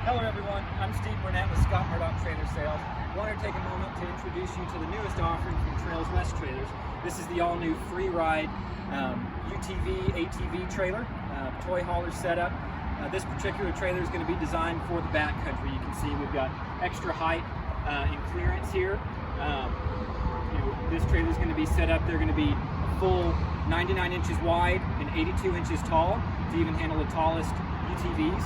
Hello everyone, I'm Steve Burnett with Scott Murdock Trailer Sales. I wanted to take a moment to introduce you to the newest offering from Trailswest Trailers. This is the all-new free ride UTV, ATV trailer, toy hauler setup. This particular trailer is going to be designed for the backcountry. You can see we've got extra height and clearance here. This trailer is going to be set up. They're going to be a full 99 inches wide and 82 inches tall to even handle the tallest UTVs.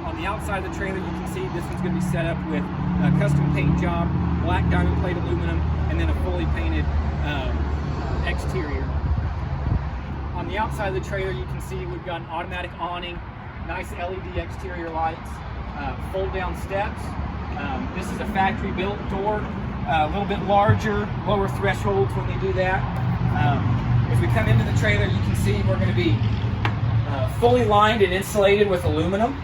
On the outside of the trailer, you can see this one's going to be set up with a custom paint job, black diamond plate aluminum, and then a fully painted exterior. On the outside of the trailer, you can see we've got an automatic awning, nice LED exterior lights, fold down steps. This is a factory built door, a little bit larger, lower thresholds when they do that. As we come into the trailer, you can see we're going to be fully lined and insulated with aluminum.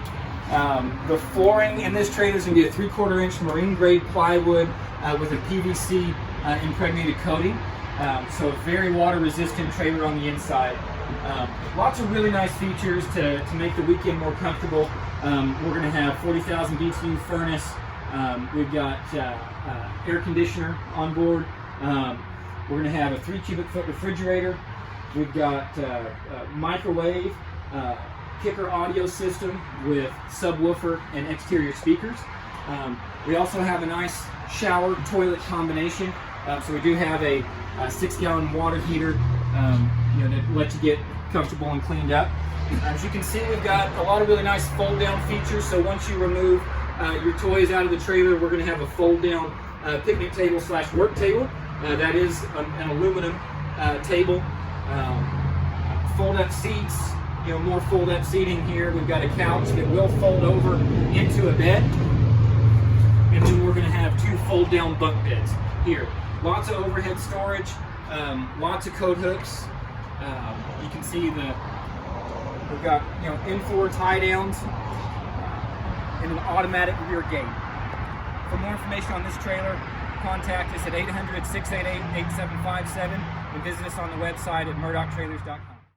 The flooring in this trailer is going to be a 3/4 inch marine grade plywood with a PVC impregnated coating. So a very water resistant trailer on the inside. Lots of really nice features to make the weekend more comfortable. We're going to have 40,000 BTU furnace. We've got air conditioner on board. We're going to have a 3 cubic foot refrigerator. We've got microwave, Kickeraudiosystem with subwoofer and exterior speakers. We also have a nice shower toilet combination. So we do have a 6-gallon water heater to let you get comfortable and cleaned up. As you can see, we've got a lot of really nice fold down features. So once you remove your toys out of the trailer, we're going to have a fold down picnic table / work table. That is an aluminum table. Fold up seats, more fold up seating here. We've got a couch that will fold over into a bed. And then we're going to have 2 fold down bunk beds here. Lots of overhead storage, lots of coat hooks. You can see we've got in-floor tie downs and an automatic rear gate. For more information on this trailer, contact us at 800-688-8757 and visit us on the website at murdocktrailers.com.